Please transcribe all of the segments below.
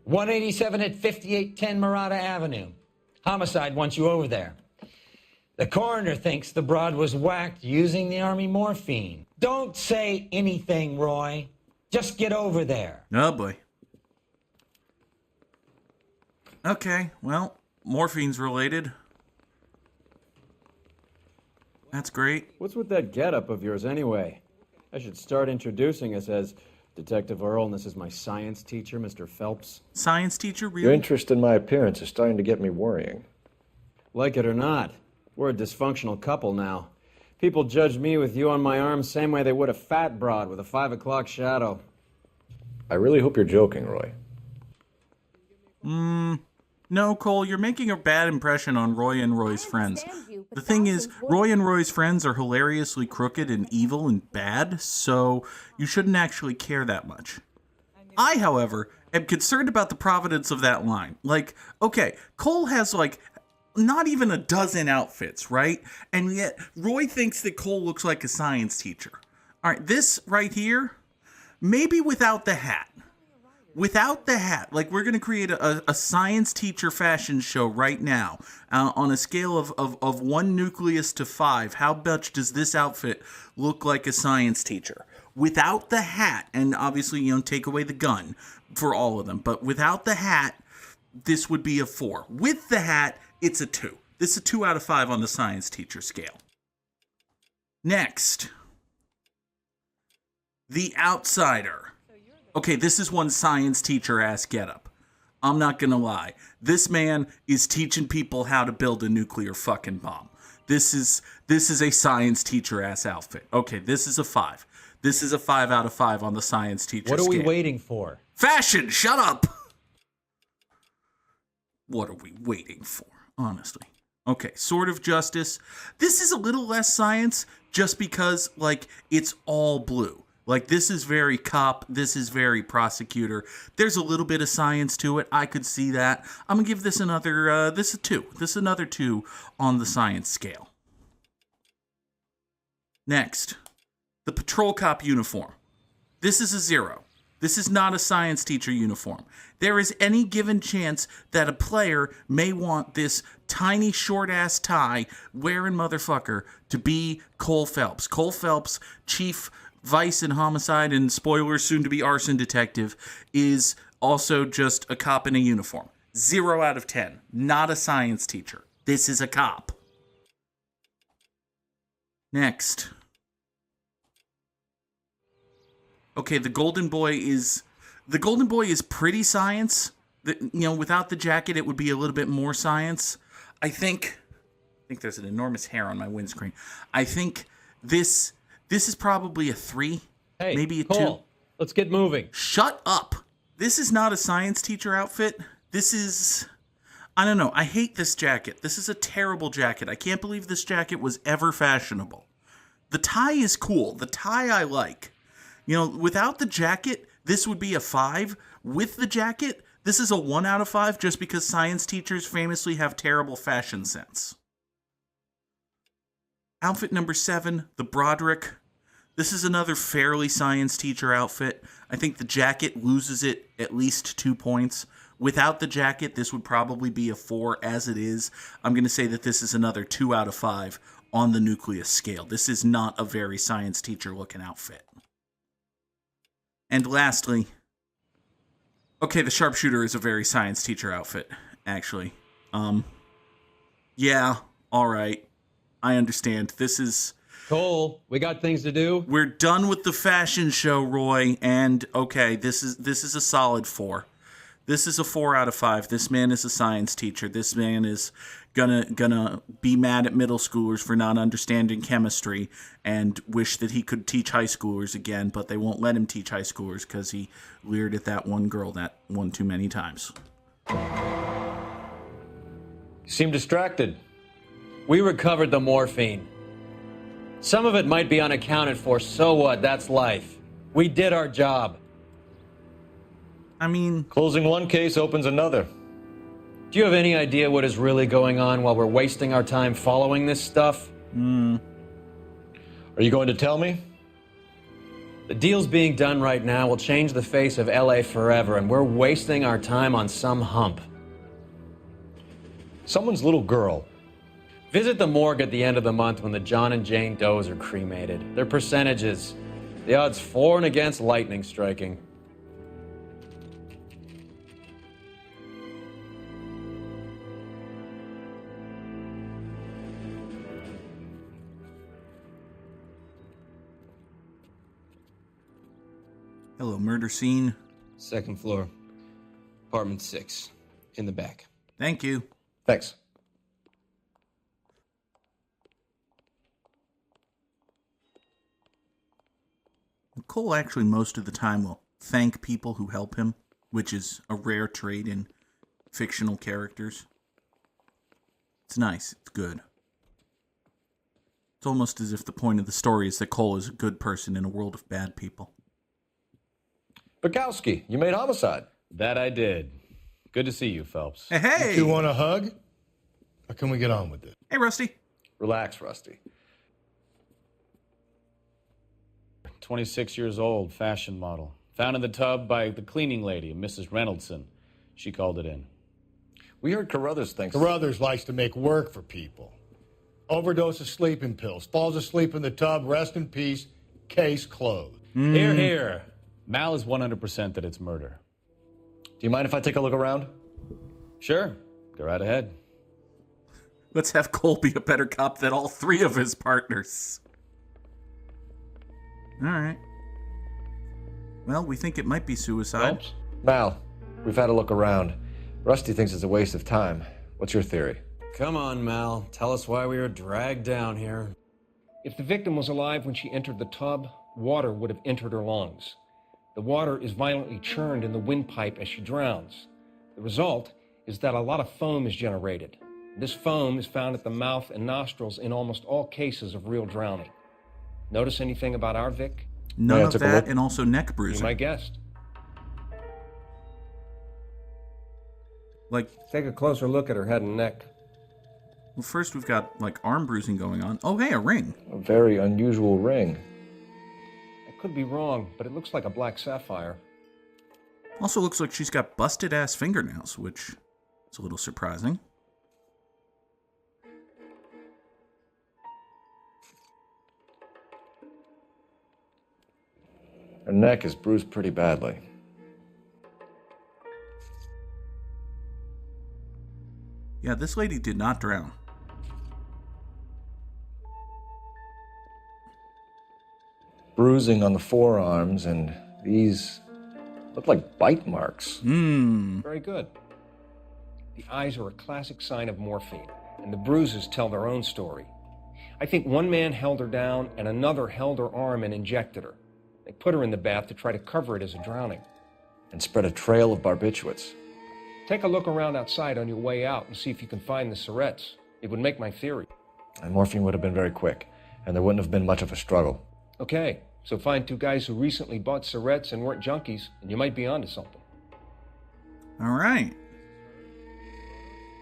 187 at 5810 Murata Avenue. Homicide wants you over there. The coroner thinks the broad was whacked using the Army morphine. Don't say anything, Roy. Just get over there. Oh, boy. Okay, well, morphine's related. That's great. What's with that getup of yours anyway? I should start introducing us as Detective Earl, and this is my science teacher, Mr. Phelps. Science teacher, really? Your interest in my appearance is starting to get me worrying. Like it or not, we're a dysfunctional couple now. People judge me with you on my arm same way they would a fat broad with a 5 o'clock shadow. I really hope you're joking, Roy. No, Cole, you're making a bad impression on Roy and Roy's friends. The thing is, Roy and Roy's friends are hilariously crooked and evil and bad, so you shouldn't actually care that much. I, however, am concerned about the provenance of that line. Like, okay, Cole has, like, not even a dozen outfits, right? And yet, Roy thinks that Cole looks like a science teacher. All right, this right here, maybe without the hat. Without the hat, like we're going to create a science teacher fashion show right now on a scale of 1 nucleus to 5. How much does this outfit look like a science teacher? Without the hat, and obviously, you know, take away the gun for all of them, but without the hat, this would be a 4. With the hat, it's a 2. This is a 2 out of 5 on the science teacher scale. Next, the outsider. Okay, this is one science teacher-ass getup. I'm not gonna lie. This man is teaching people how to build a nuclear fucking bomb. This is a science teacher-ass outfit. Okay, this is a 5. This is a 5 out of 5 on the science teacher scale. What are we waiting for? Fashion, shut up! What are we waiting for, honestly? Okay, Sword of Justice. This is a little less science just because, like, it's all blue. Like, this is very cop, this is very prosecutor. There's a little bit of science to it. I could see that. I'm going to give this another, this a 2. This is another 2 on the science scale. Next, the patrol cop uniform. This is a 0. This is not a science teacher uniform. There is any given chance that a player may want this tiny short-ass tie wearing motherfucker to be Cole Phelps. Cole Phelps, chief vice and homicide and spoilers soon to be arson detective, is also just a cop in a uniform. 0 out of 10. Not a science teacher. This is a cop. Next. Okay, the golden boy is pretty science. You know, without the jacket it would be a little bit more science. I think there's an enormous hair on my windscreen. I think this is probably a 3, hey, maybe a Cole, 2. Let's get moving. Shut up. This is not a science teacher outfit. This is, I don't know. I hate this jacket. This is a terrible jacket. I can't believe this jacket was ever fashionable. The tie is cool. The tie I like. You know, without the jacket, this would be a 5. With the jacket, this is a 1 out of 5 just because science teachers famously have terrible fashion sense. Outfit number 7, the Broderick. This is another fairly science teacher outfit. I think the jacket loses it at least 2 points. Without the jacket, this would probably be a 4 as it is. I'm going to say that this is another 2 out of 5 on the nucleus scale. This is not a very science teacher looking outfit. And lastly, okay, the sharpshooter is a very science teacher outfit, actually. Yeah, all right. I understand. This is... Cole, we got things to do. We're done with the fashion show, Roy, and okay, this is a solid 4. This is a 4 out of 5. This man is a science teacher. This man is gonna be mad at middle schoolers for not understanding chemistry and wish that he could teach high schoolers again, but they won't let him teach high schoolers because he leered at that one girl that one too many times. You seem distracted. We recovered the morphine. Some of it might be unaccounted for, so what? That's life. We did our job. I mean... Closing one case opens another. Do you have any idea what is really going on while we're wasting our time following this stuff? Are you going to tell me? The deals being done right now will change the face of LA forever, and we're wasting our time on some hump. Someone's little girl. Visit the morgue at the end of the month when the John and Jane Does are cremated. Their percentages. The odds for and against lightning striking. Hello, murder scene. Second floor. Apartment 6. In the back. Thank you. Thanks. Cole actually most of the time will thank people who help him, which is a rare trait in fictional characters. It's nice. It's good. It's almost as if the point of the story is that Cole is a good person in a world of bad people. Bukowski, you made Homicide. That I did. Good to see you, Phelps. Hey! You want a hug? Or can we get on with it? Hey, Rusty. Relax, Rusty. 26 years old, fashion model. Found in the tub by the cleaning lady, Mrs. Reynoldson. She called it in. We heard Carruthers thinks... Carruthers likes to make work for people. Overdose of sleeping pills. Falls asleep in the tub. Rest in peace. Case closed. Here, here. Mal is 100% that it's murder. Do you mind if I take a look around? Sure. Go right ahead. Let's have Cole be a better cop than all three of his partners. All right. Well, we think it might be suicide. Phelps? Mal, we've had a look around. Rusty thinks it's a waste of time. What's your theory? Come on, Mal. Tell us why we were dragged down here. If the victim was alive when she entered the tub, water would have entered her lungs. The water is violently churned in the windpipe as she drowns. The result is that a lot of foam is generated. This foam is found at the mouth and nostrils in almost all cases of real drowning. Notice anything about our Vic? None Yeah, I of took a that, look. and also neck Be bruising. my guest. Like, Take a closer look at her head and neck. well, first we've got, like, arm bruising going on. Oh, hey, a ring. A very unusual ring. I could be wrong, but it looks like a black sapphire. Also looks like she's got busted-ass fingernails, which is a little surprising. Her neck is bruised pretty badly. Yeah, this lady did not drown. Bruising on the forearms, and these look like bite marks. Very good. The eyes are a classic sign of morphine, and the bruises tell their own story. I think one man held her down and another held her arm and injected her. They put her in the bath to try to cover it as a drowning. And spread a trail of barbiturates. Take a look around outside on your way out and see if you can find the syrettes. It would make my theory. And morphine would have been very quick, and there wouldn't have been much of a struggle. Okay, so find two guys who recently bought syrettes and weren't junkies, and you might be onto something. All right.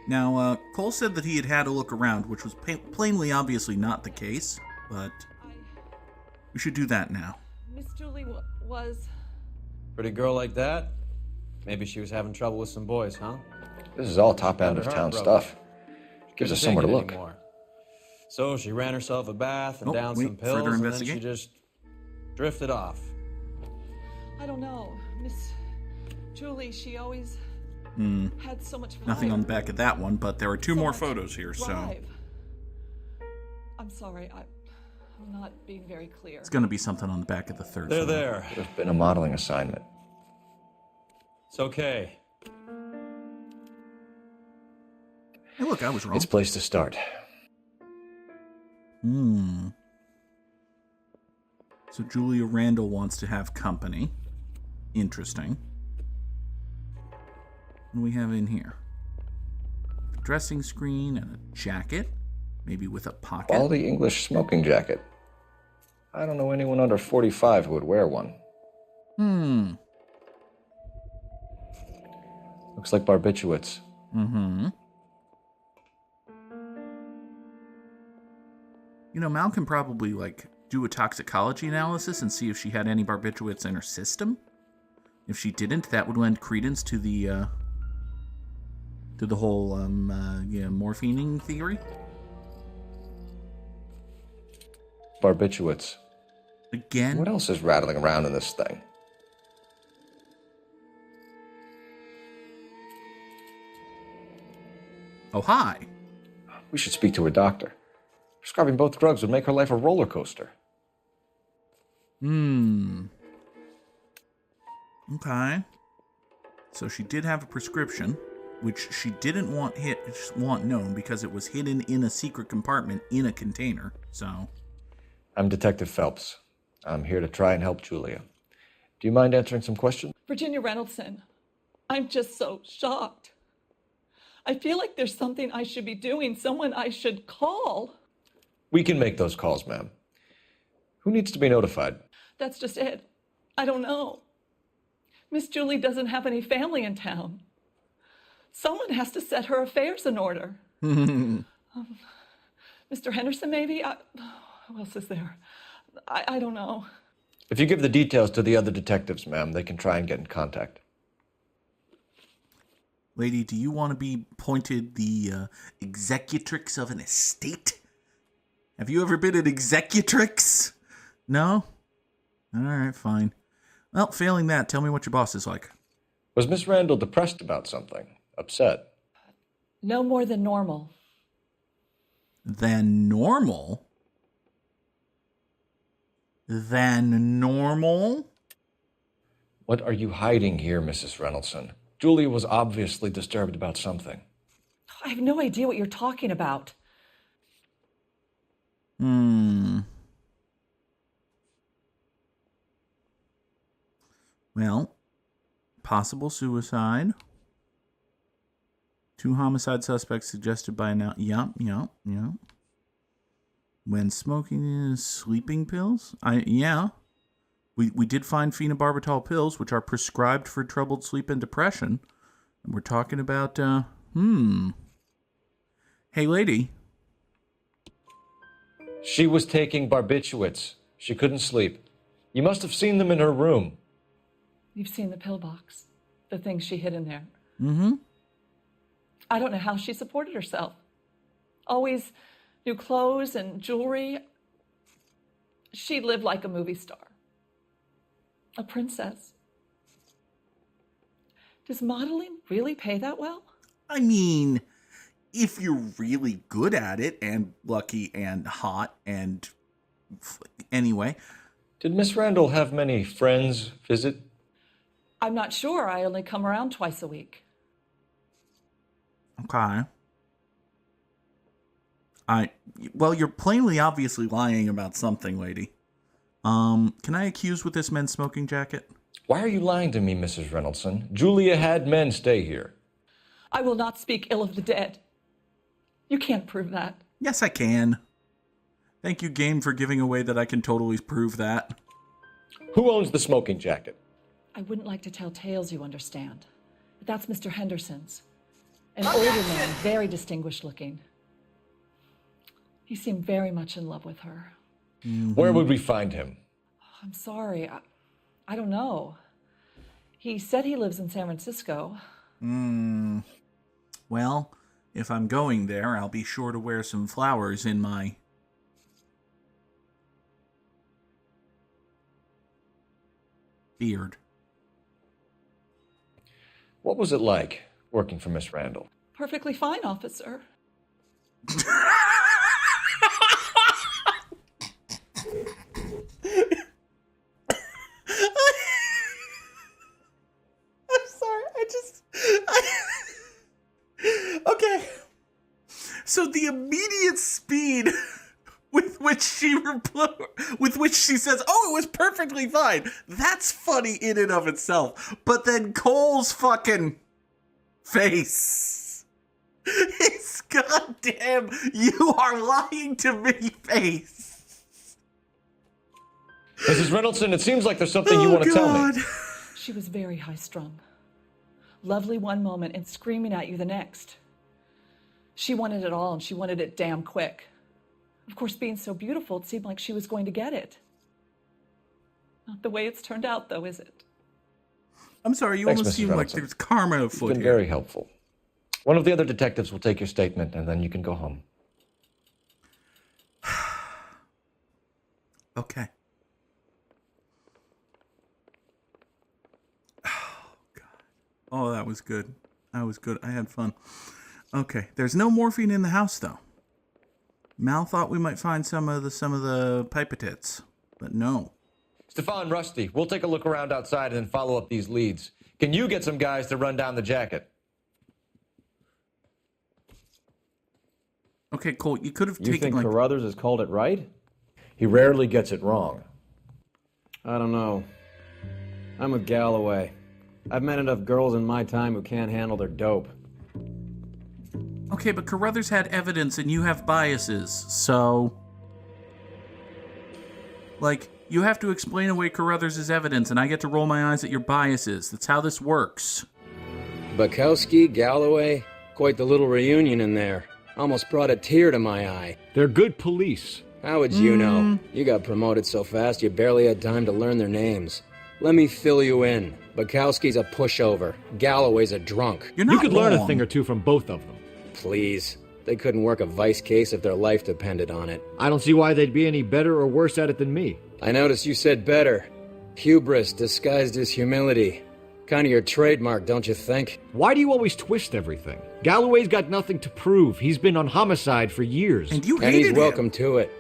Now, Cole said that he had had a look around, which was plainly obviously not the case, but we should do that now. Miss Julie was... Pretty girl like that? Maybe she was having trouble with some boys, huh? This is all top end of town stuff. Gives us somewhere to look. Anymore. So she ran herself a bath and Oh, down wait, some pills, further and then investigate? she just drifted off. I don't know. Miss Julie, she always had so much fire. Nothing on the back of that one, but there are two So more much photos here, so drive. I'm sorry, I'm not being very clear. it's going to be something on the back of the third They're photo. there. There's been a modeling assignment. It's okay. Hey, look, I was wrong. It's a place to start. So Julia Randall wants to have company. Interesting. What do we have in here? A dressing screen and a jacket, maybe with a pocket. Quality English smoking jacket. I don't know anyone under 45 who would wear one. Looks like barbiturates. You know, Mal can probably, like, do a toxicology analysis and see if she had any barbiturates in her system. If she didn't, that would lend credence to the whole morphining theory. Barbiturates. Again? What else is rattling around in this thing? Oh, hi. We should speak to a doctor. Prescribing both drugs would make her life a roller coaster. Okay. So she did have a prescription, which she didn't want known because it was hidden in a secret compartment in a container. So I'm Detective Phelps. I'm here to try and help Julia. Do you mind answering some questions? Virginia Reynoldson, I'm just so shocked. I feel like there's something I should be doing, someone I should call. We can make those calls, ma'am. Who needs to be notified? That's just it. I don't know. Miss Julie doesn't have any family in town. Someone has to set her affairs in order. Mr. Henderson, maybe? Who else is there? I don't know. If you give the details to the other detectives, ma'am, they can try and get in contact. Lady, do you want to be appointed the executrix of an estate? Have you ever been an executrix? No? All right, fine. Well, failing that, tell me what your boss is like. Was Miss Randall depressed about something? Upset? No more than normal. Than normal? Than normal? What are you hiding here, Mrs. Reynoldson? Julia was obviously disturbed about something. I have no idea what you're talking about. Well, possible suicide. 2 homicide suspects suggested by now. Yup. When smoking is sleeping pills? We did find phenobarbital pills, which are prescribed for troubled sleep and depression. And we're talking about, Hey, lady. She was taking barbiturates. She couldn't sleep. You must have seen them in her room. You've seen the pillbox, the things she hid in there. Mm-hmm. I don't know how she supported herself. Always new clothes and jewelry. She lived like a movie star. A princess. Does modeling really pay that well? I mean, if you're really good at it and lucky and hot and anyway. Did Miss Randall have many friends visit? I'm not sure. I only come around twice a week. Okay. Well, you're plainly obviously lying about something, lady. Can I accuse with this men's smoking jacket? Why are you lying to me, Mrs. Reynoldson? Julia had men stay here. I will not speak ill of the dead. You can't prove that. Yes, I can. Thank you, game, for giving away that I can totally prove that. Who owns the smoking jacket? I wouldn't like to tell tales, you understand. But that's Mr. Henderson's. An older man, very distinguished looking. He seemed very much in love with her. Mm-hmm. Where would we find him? I'm sorry. I don't know. He said he lives in San Francisco. Well, if I'm going there, I'll be sure to wear some flowers in my... beard. What was it like working for Miss Randall? Perfectly fine, officer. Okay. So the immediate speed with which she says, "Oh, it was perfectly fine." That's funny in and of itself. But then Cole's fucking face. His goddamn "you are lying to me" face. Mrs. Reynoldson, it seems like there's something you want to tell me. She was very high-strung. Lovely one moment and screaming at you the next. She wanted it all, and she wanted it damn quick. Of course, being so beautiful, it seemed like she was going to get it. Not the way it's turned out, though, is it? I'm sorry, you Thanks, almost Mrs. seem like Reynolds. there's karma You've afoot been here. very helpful. One of the other detectives will take your statement, and then you can go home. Okay. Oh, God. Oh, that was good. That was good. I had fun. Okay. There's no morphine in the house, though. Mal thought we might find some of the pipetits, but no. Stefan, Rusty, we'll take a look around outside and then follow up these leads. Can you get some guys to run down the jacket? Okay, Cole, you could have You taken think Carruthers has called it right? He rarely gets it wrong. I don't know. I'm with Galloway. I've met enough girls in my time who can't handle their dope. Okay, but Carruthers had evidence and you have biases, so... Like, you have to explain away Carruthers' evidence and I get to roll my eyes at your biases. That's how this works. Bukowski, Galloway, quite the little reunion in there. Almost brought a tear to my eye. They're good police. How would you know? You got promoted so fast you barely had time to learn their names. Let me fill you in. Bukowski's a pushover. Galloway's a drunk. You're not You could learn a wrong. thing or two from both of them. Please. They couldn't work a vice case if their life depended on it. I don't see why they'd be any better or worse at it than me. I noticed you said better. Hubris disguised as humility. Kind of your trademark, don't you think? Why do you always twist everything? Galloway's got nothing to prove. He's been on homicide for years. And you And hated he's him. welcome to it.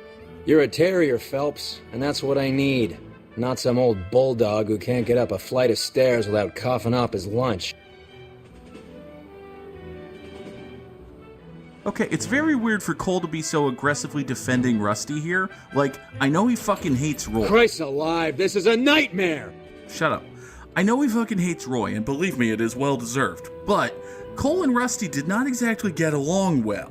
You're a terrier, Phelps, and that's what I need. Not some old bulldog who can't get up a flight of stairs without coughing up his lunch. Okay, it's very weird for Cole to be so aggressively defending Rusty here. Like, I know he fucking hates Roy. Christ alive, this is a nightmare! Shut up. I know he fucking hates Roy, and believe me, it is well deserved. But Cole and Rusty did not exactly get along well.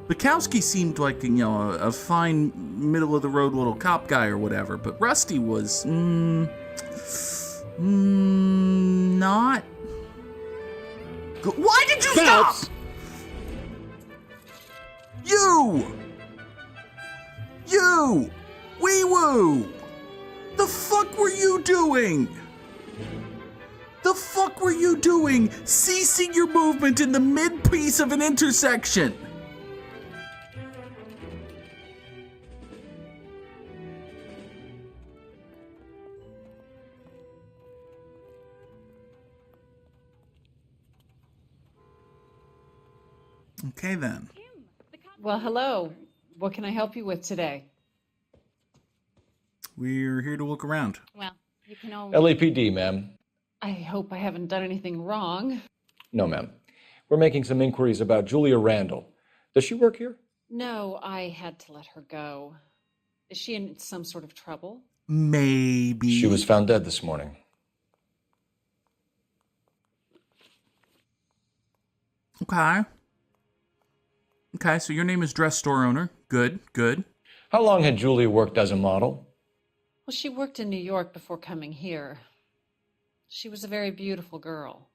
Bukowski seemed like, you know, a fine, middle-of-the-road little cop guy or whatever, but Rusty was, not... Why did you stop? You! Wee-woo! The fuck were you doing? The fuck were you doing ceasing your movement in the mid-piece of an intersection? Okay then. Well, hello. What can I help you with today? We're here to look around. Well, you can only... LAPD, ma'am. I hope I haven't done anything wrong. No, ma'am. We're making some inquiries about Julia Randall. Does she work here? No, I had to let her go. Is she in some sort of trouble? Maybe. She was found dead this morning. Okay. Okay, so your name is dress store owner. Good, good. How long had Julia worked as a model? Well, she worked in New York before coming here. She was a very beautiful girl.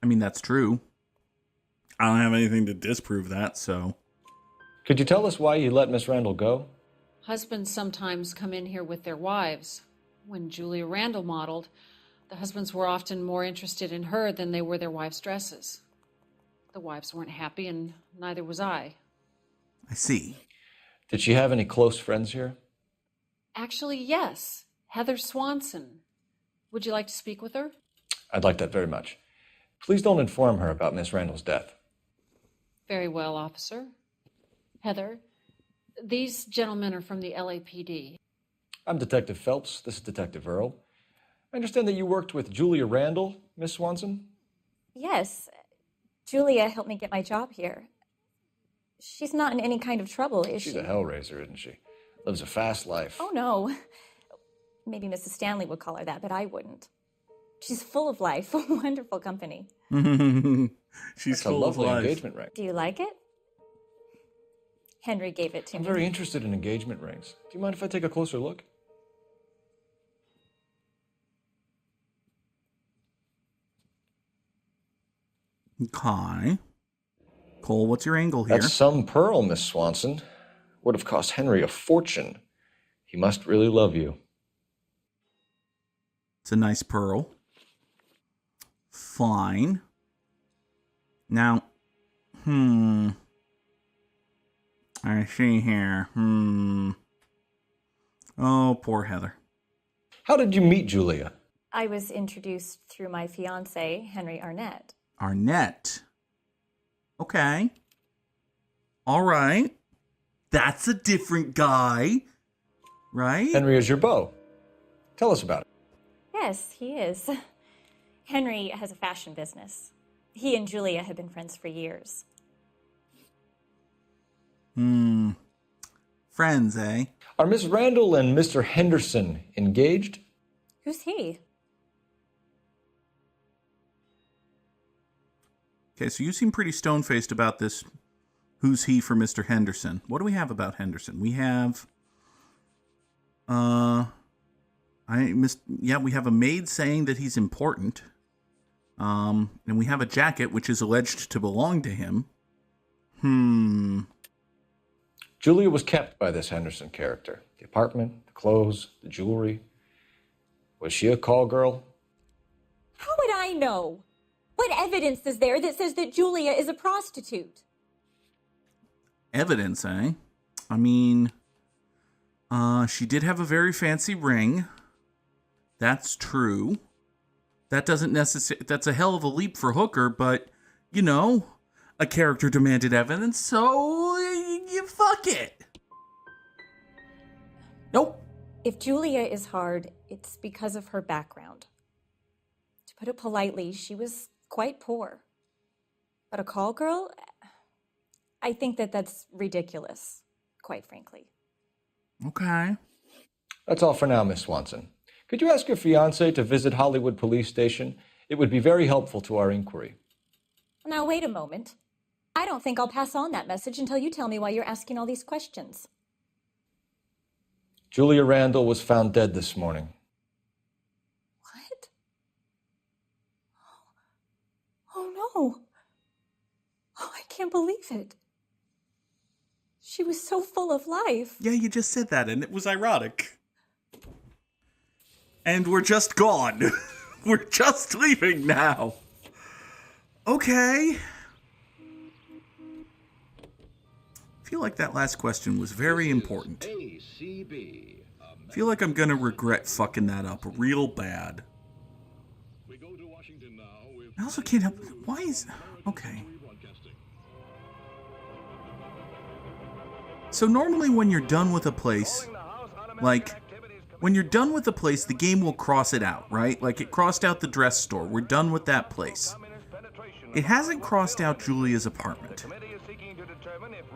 I mean, that's true. I don't have anything to disprove that, so... Could you tell us why you let Miss Randall go? Husbands sometimes come in here with their wives. When Julia Randall modeled, the husbands were often more interested in her than they were their wives' dresses. The wives weren't happy, and neither was I. I see. Did she have any close friends here? Actually, yes. Heather Swanson. Would you like to speak with her? I'd like that very much. Please don't inform her about Miss Randall's death. Very well, officer. Heather, these gentlemen are from the LAPD. I'm Detective Phelps. This is Detective Earl. I understand that you worked with Julia Randall, Miss Swanson? Yes. Julia helped me get my job here. She's not in any kind of trouble, is she? She's a hellraiser, isn't she? Lives a fast life. Oh, no. Maybe Mrs. Stanley would call her that, but I wouldn't. She's full of life. Wonderful company. She's That's full a of lovely life. engagement ring. Do you like it? Henry gave it to I'm me. very interested in engagement rings. Do you mind if I take a closer look? Okay. Cole, what's your angle here? That's some pearl, Miss Swanson. Would have cost Henry a fortune. He must really love you. It's a nice pearl. Fine. Now, I see here. Oh, poor Heather. How did you meet Julia? I was introduced through my fiancé, Henry Arnett. Arnett. Okay. All right. That's a different guy, right? Henry is your beau. Tell us about it. Yes, he is. Henry has a fashion business. He and Julia have been friends for years. Friends, eh? Are Miss Randall and Mr. Henderson engaged? Who's he? Okay, so you seem pretty stone-faced about this. Who's he for Mr. Henderson? What do we have about Henderson? We have, we have a maid saying that he's important. And we have a jacket which is alleged to belong to him. Julia was kept by this Henderson character. The apartment, the clothes, the jewelry. Was she a call girl? How would I know? What evidence is there that says that Julia is a prostitute? Evidence, eh? I mean, she did have a very fancy ring. That's true. That doesn't necessarily... That's a hell of a leap for Hooker, but, you know, a character demanded evidence, so you fuck it. Nope. If Julia is hard, it's because of her background. To put it politely, she was quite poor. But a call girl? I think that's ridiculous, quite frankly. Okay. That's all for now, Miss Swanson. Could you ask your fiancé to visit Hollywood Police Station? It would be very helpful to our inquiry. Now, wait a moment. I don't think I'll pass on that message until you tell me why you're asking all these questions. Julia Randall was found dead this morning. What? Oh, no. Oh, I can't believe it. She was so full of life. Yeah, you just said that, and it was ironic. And we're just gone. We're just leaving now. Okay. I feel like that last question was very important. I feel like I'm gonna regret fucking that up real bad. I also can't help... Why is... Okay. So normally when you're done with a place, like... When you're done with a place, the game will cross it out, right? Like, it crossed out the dress store. We're done with that place. It hasn't crossed out Julia's apartment.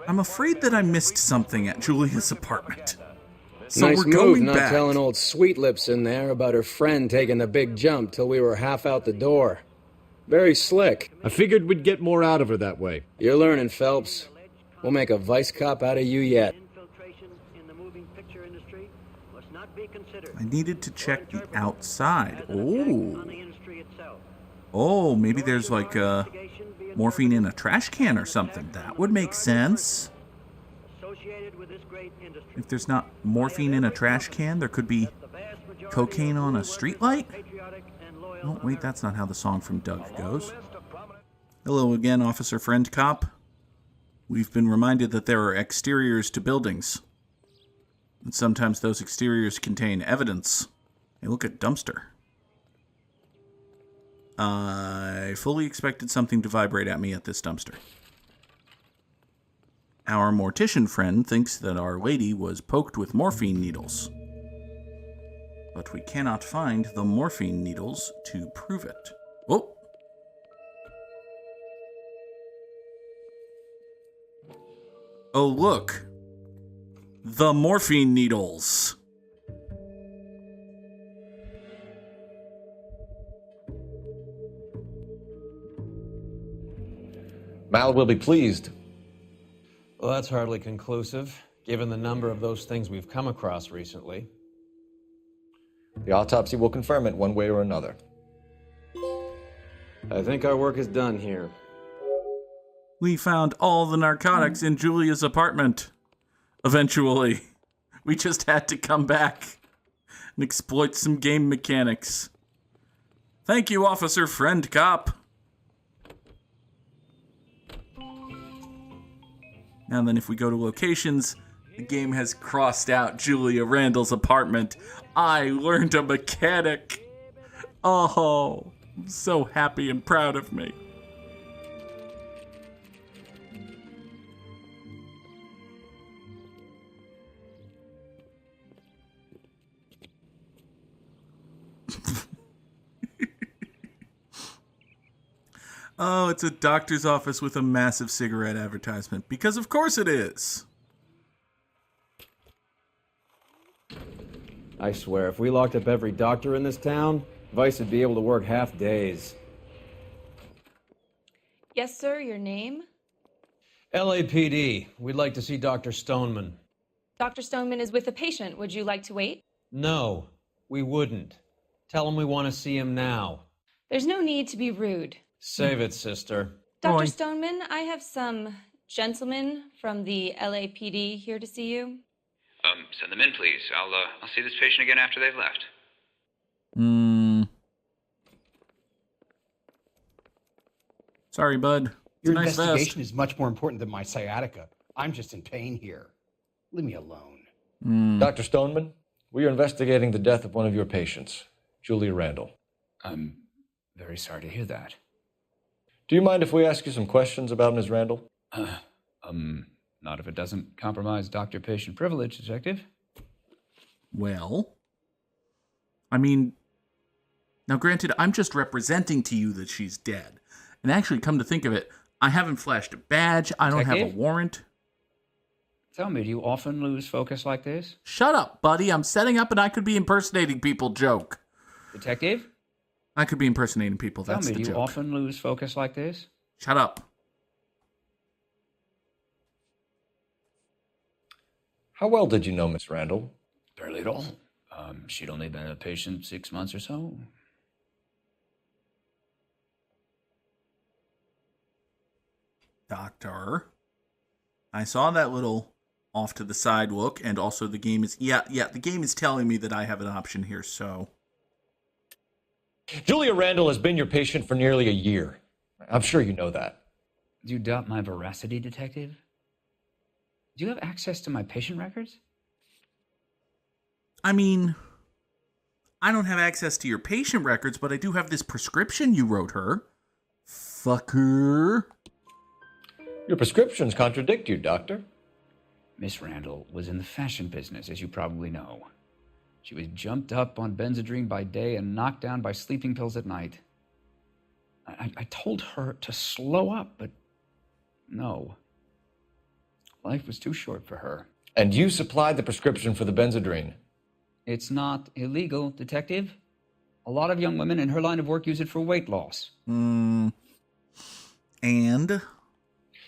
I'm afraid that I missed something at Julia's apartment. So nice we're move, going not back. telling old Sweet Lips in there about her friend taking the big jump till we were half out the door. Very slick. I figured we'd get more out of her that way. You're learning, Phelps. We'll make a vice cop out of you yet. I needed to check the outside. Oh. Oh, maybe there's like morphine in a trash can or something. That would make sense. If there's not morphine in a trash can, there could be cocaine on a streetlight? Oh, wait, that's not how the song from Doug goes. Hello again, Officer Friend Cop. We've been reminded that there are exteriors to buildings. And sometimes those exteriors contain evidence. Hey, look at dumpster. I fully expected something to vibrate at me at this dumpster. Our mortician friend thinks that Our Lady was poked with morphine needles. But we cannot find the morphine needles to prove it. Oh! Oh, look! The morphine needles. Mal will be pleased. Well, that's hardly conclusive, given the number of those things we've come across recently. The autopsy will confirm it one way or another. I think our work is done here. We found all the narcotics in Julia's apartment. Eventually. We just had to come back and exploit some game mechanics. Thank you, Officer Friend Cop. Now then, if we go to locations, the game has crossed out Julia Randall's apartment. I learned a mechanic. Oh, I'm so happy and proud of me. Oh, it's a doctor's office with a massive cigarette advertisement. Because of course it is. I swear, if we locked up every doctor in this town, Vice would be able to work half days. Yes, sir, your name? LAPD. We'd like to see Dr. Stoneman. Dr. Stoneman is with a patient. Would you like to wait? No, we wouldn't. Tell him we want to see him now. There's no need to be rude. Save it, sister. Dr. Stoneman, I have some gentlemen from the LAPD here to see you. Send them in, please. I'll see this patient again after they've left. Sorry, bud. Your Nice investigation vest. is much more important than my sciatica. I'm just in pain here. Leave me alone. Dr. Stoneman, we are investigating the death of one of your patients, Julia Randall. I'm very sorry to hear that. Do you mind if we ask you some questions about Ms. Randall? Not if it doesn't compromise doctor-patient privilege, Detective. Well, I mean, now granted, I'm just representing to you that she's dead. And actually, come to think of it, I haven't flashed a badge. I don't have a warrant. Tell me, do you often lose focus like this? Shut up, buddy. I'm setting up an I could be impersonating people joke. Detective? I could be impersonating people. Tell That's me, the do you joke. often lose focus like this? Shut up. How well did you know Miss Randall? Barely at all. She'd only been a patient 6 months or so. Doctor. I saw that little off to the side look, and also the game is... Yeah, the game is telling me that I have an option here, so... Julia Randall has been your patient for nearly a year. I'm sure you know that. Do you doubt my veracity, Detective? Do you have access to my patient records? I mean, I don't have access to your patient records, but I do have this prescription you wrote her. Fucker. Your prescriptions contradict you, Doctor. Miss Randall was in the fashion business, as you probably know. She was jumped up on Benzedrine by day and knocked down by sleeping pills at night. I told her to slow up, but no. Life was too short for her. And you supplied the prescription for the Benzedrine. It's not illegal, Detective. A lot of young women in her line of work use it for weight loss. And?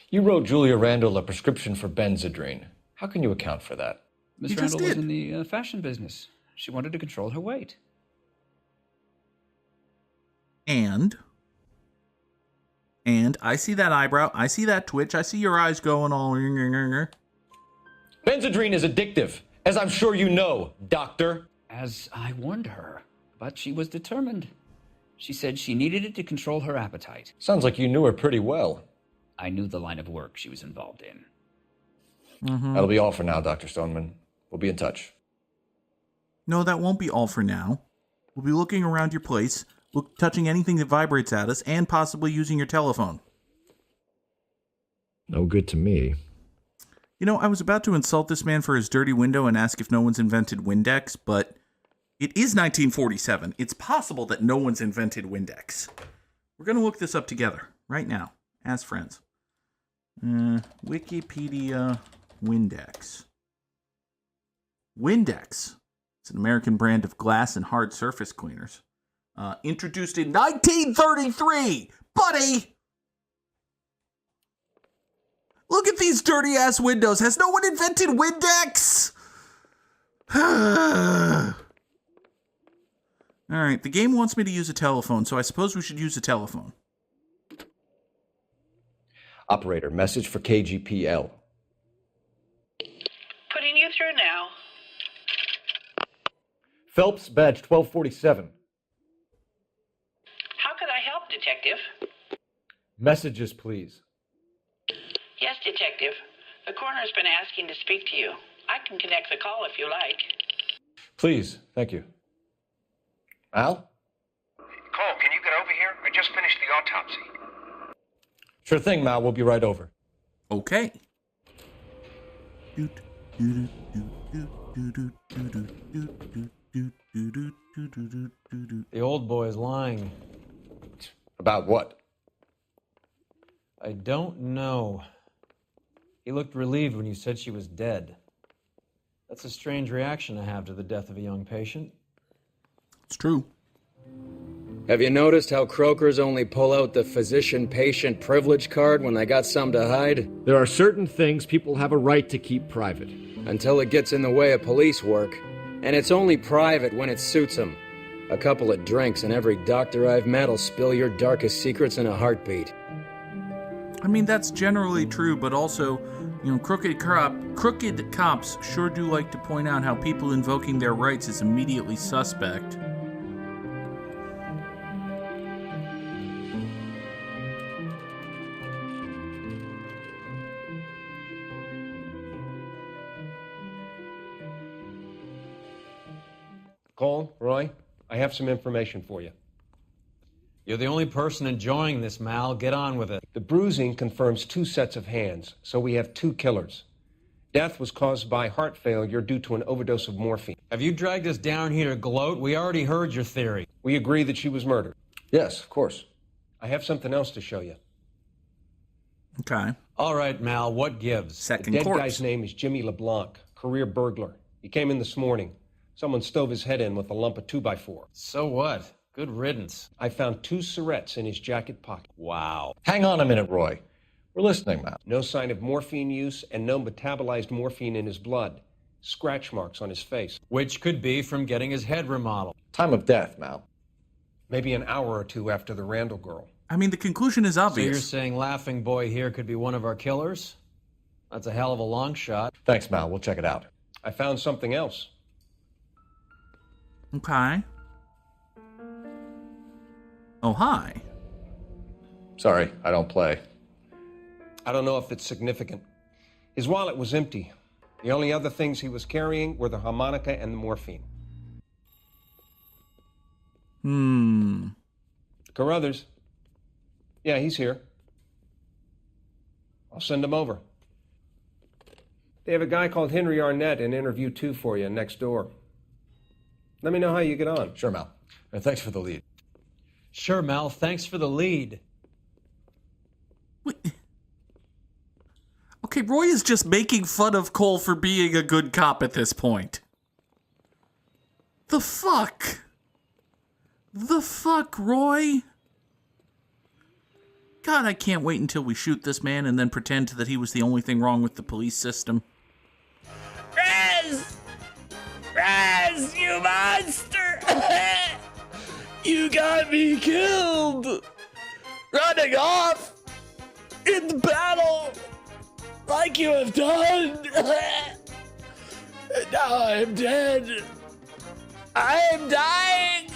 You wrote Julia Randall a prescription for Benzedrine. How can you account for that? Miss Randall was in the fashion business. She wanted to control her weight. And I see that eyebrow. I see that twitch. I see your eyes going all... Benzedrine is addictive, as I'm sure you know, Doctor. As I warned her, but she was determined. She said she needed it to control her appetite. Sounds like you knew her pretty well. I knew the line of work she was involved in. That'll be all for now, Dr. Stoneman. We'll be in touch. No, that won't be all for now. We'll be looking around your place, touching anything that vibrates at us, and possibly using your telephone. No good to me. You know, I was about to insult this man for his dirty window and ask if no one's invented Windex, but it is 1947. It's possible that no one's invented Windex. We're going to look this up together, right now, as friends. Wikipedia Windex. Windex. It's an American brand of glass and hard surface cleaners. Introduced in 1933! Buddy! Look at these dirty-ass windows. Has no one invented Windex? Alright, the game wants me to use a telephone, so I suppose we should use a telephone. Operator, message for KGPL. Putting you through now. Phelps, badge 1247. How could I help, Detective? Messages, please. Yes, Detective. The coroner's been asking to speak to you. I can connect the call if you like. Please, thank you. Al? Cole, can you get over here? I just finished the autopsy. Sure thing, Mal. We'll be right over. Okay. The old boy's lying. About what? I don't know. He looked relieved when you said she was dead. That's a strange reaction to have to the death of a young patient. It's true. Have you noticed how croakers only pull out the physician-patient privilege card when they got something to hide? There are certain things people have a right to keep private. Until it gets in the way of police work. And it's only private when it suits them. A couple of drinks and every doctor I've met will spill your darkest secrets in a heartbeat. I mean, that's generally true, but also, crooked cops sure do like to point out how people invoking their rights is immediately suspect. Cole, Roy, I have some information for you. You're the only person enjoying this, Mal. Get on with it. The bruising confirms 2 sets of hands, so we have 2 killers. Death was caused by heart failure due to an overdose of morphine. Have you dragged us down here to gloat? We already heard your theory. We agree that she was murdered. Yes, of course. I have something else to show you. Okay. All right, Mal, what gives? The dead guy's name is Jimmy LeBlanc, career burglar. He came in this morning. Someone stove his head in with a lump of 2x4. So what? Good riddance. I found 2 syrettes in his jacket pocket. Wow. Hang on a minute, Roy. We're listening, Mal. No sign of morphine use and no metabolized morphine in his blood. Scratch marks on his face. Which could be from getting his head remodeled. Time of death, Mal. Maybe an hour or 2 after the Randall girl. I mean, the conclusion is obvious. So you're saying Laughing Boy here could be one of our killers? That's a hell of a long shot. Thanks, Mal. We'll check it out. I found something else. Okay. Oh, hi. Sorry, I don't play. I don't know if it's significant. His wallet was empty. The only other things he was carrying were the harmonica and the morphine. Carruthers. Yeah, he's here. I'll send him over. They have a guy called Henry Arnett in interview 2 for you next door. Let me know how you get on. Sure, Mal. Thanks for the lead. Sure, Mal. Thanks for the lead. Wait. Okay, Roy is just making fun of Cole for being a good cop at this point. The fuck? The fuck, Roy? God, I can't wait until we shoot this man and then pretend that he was the only thing wrong with the police system. Raz! Raz, you monster! You got me killed! Running off in the battle like you have done! And now I am dead! I am dying!